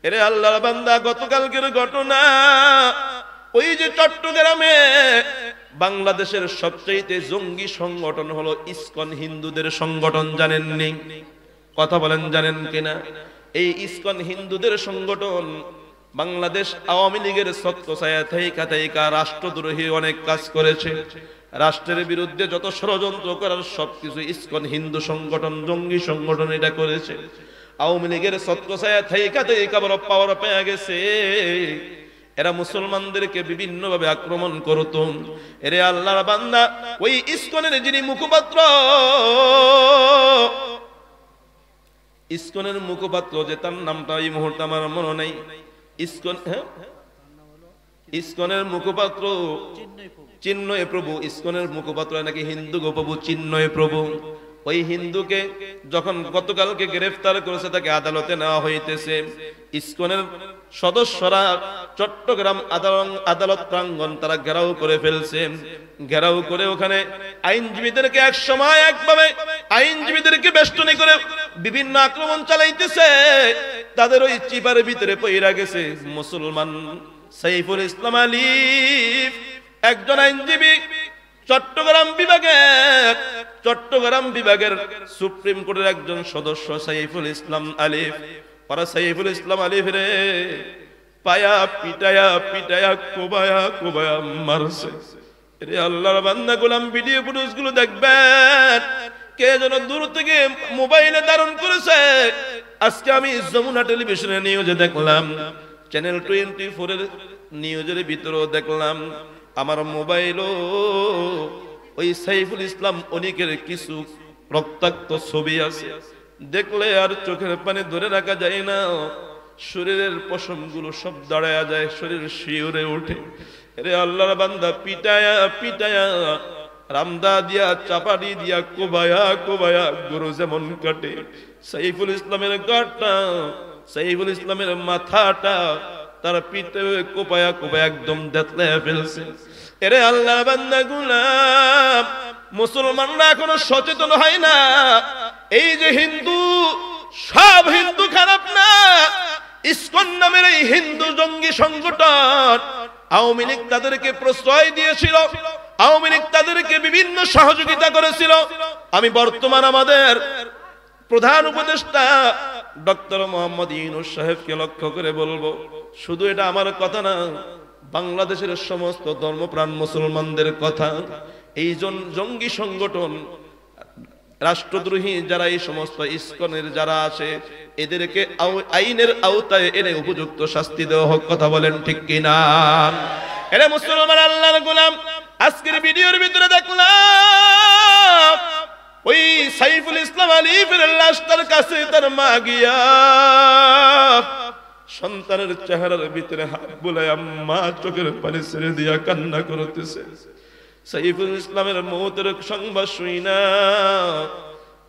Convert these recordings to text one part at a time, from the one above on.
এরে আল্লাহর বান্দা, গতকালকের ঘটনা, ওই যে চট্টগ্রামে বাংলাদেশের সবচেয়ে জঙ্গি সংগঠন হলো ইসকন হিন্দুদের সংগঠন, জানেননি? কথা বলেন, জানেন কিনা? এই ইসকন হিন্দুদের সংগঠন বাংলাদেশ আওয়ামী লীগের ছত্রছায়া থেকে রাষ্ট্রদ্রোহী অনেক কাজ করেছে। রাষ্ট্রের বিরুদ্ধে যত ষড়যন্ত্র করার সবকিছু ইসকন হিন্দু সংগঠন, জঙ্গি সংগঠন এটা করেছে। আওয়ামী লীগের ছত্রছায়া থেকে বড় পাওয়ার পেয়ে গেছে। এরা মুসলমানদেরকে বিভিন্ন ভাবে আক্রমণ করত। এরে আল্লাহর বান্দা, ওই ইসকনের যিনি মুখপাত্র, ইসকনের মুখপাত্র যে, তার নামটা এই মুহূর্তে আমার মনে নেই। ইসকনের মুখপাত্র চিন্ময় প্রভু। ইসকনের মুখপাত্র নাকি হিন্দু প্রভু চিন্ময় প্রভু। ওই হিন্দুকে যখন গতকালকে গ্রেফতার করেছে, তাকে আদালতে নেওয়া হইতেছে। ইসকনের সদস্যরা চট্টগ্রাম আদালত প্রাঙ্গণ তারা ঘেরাও করে ফেলছে। ঘেরাও করে ওখানে আইনজীবীদেরকে এক সময় একভাবে আইনজীবীদেরকে বেষ্টনী করে বিভিন্ন আক্রমণ চালাইতেছে। তাদের ওই চিপার ভিতরে পইরা গেছে মুসলমান সাইফুল ইসলাম আলিফ, একজন আইনজীবী, চট্টগ্রাম বিভাগের সুপ্রিম কোর্টের একজন সদস্য সাইফুল ইসলাম আলিফ। ওরা সাইফুল ইসলাম আলিফ রে পায়া পিটায়া পিটায়া কোবায়া কোবায়া মারছে। রে আল্লাহর বান্দা, গোলাম ভিডিও ফুটেজ গুলো দেখবেন, কে যেন দূর থেকে মোবাইলে ধারণ করেছে। আজকে আমি যমুনা টেলিভিশনের নিউজে দেখলাম, চ্যানেল 24 এর নিউজের ভিতরেও দেখলাম, আমার মোবাইলও ওই সাইফুল ইসলাম অনিকের কিছু রক্তাক্ত ছবি আছে। দেখলে আর চোখের পানি ধরে রাখা যায় না। শরীরের পশম গুলো সব দাঁড়ায়া যায়, শরীর শিউরে ওঠে। রে আল্লাহর বান্দা, পিটায়া পিটায়া রামদা দিয়া চাপাড়ি দিয়া কোবায়া কোবায়া গরু যেমন কাটে, সাইফুল ইসলামের গাটা, সাইফুল ইসলামের মাথাটা তার পিঠে কোপায়া কোপায়া একদম দেতলায়া ফেলছে। এরে আল্লাহর বান্দা গোলাম, মুসলমানরা এখনো সচেতন হয় না। এই যে হিন্দু, সব হিন্দু খারাপ না। ইসকন নামের এই হিন্দু জঙ্গি সংগঠন, আওয়ামী লীগ তাদেরকে প্রশ্রয় দিয়েছিল, আওয়ামী লীগ তাদেরকে বিভিন্ন সহযোগিতা করেছিল। আমি বর্তমান আমাদের প্রধান উপদেষ্টা ডক্টর মোহাম্মদ ইউনূস সাহেবকে লক্ষ্য করে বলবো, শুধু এটা আমার কথা না, বাংলাদেশের সমস্ত ধর্মপ্রাণ মুসলমানদের কথা। এই জঙ্গি সংগঠন, রাষ্ট্রদ্রোহী যারা, এই সমস্ত ইসকনের যারা আছে, এদেরকে আইনের আওতায় এনে উপযুক্ত শাস্তি দেওয়া হোক। কথা বলেন ঠিক কিনা? এরা মুসলমান আল্লাহর গোলাম, আজকের ভিডিওর ভিতরে দেখলাম ওই সাইফুল ইসলাম আলিফের লাশটার কাছে তার মা গিয়া সন্তানের চেহারার ভিতরে হাত বুলায় মা চোখের পানি ছেড়ে দিয়া কান্না করতেছে। সাইফুল ইসলামের মৌতের সংবাদ শুই না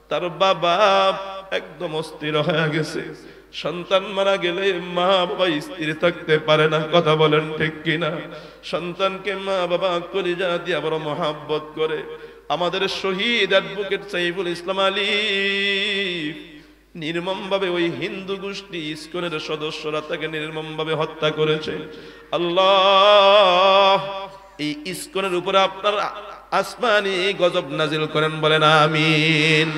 তার বাবা একদম অস্থির হয়ে গেছে। সন্তান মারা গেলে মা বাবা স্থির থাকতে পারে না। কথা বলেন ঠিক কিনা? সন্তানকে মা বাবা কলিজা দিয়া বড় মহাব্বত করে। আমাদের শহীদ অ্যাডভোকেট সাইফুল ইসলাম আলিফ নির্মম ভাবে ওই হিন্দু গোষ্ঠী ইসকনের সদস্যরা তাকে নির্মম ভাবে হত্যা করেছে। আল্লাহ এই ইসকনের উপরে আপনার আসমানি গজব নাজিল করেন, বলেন আমিন।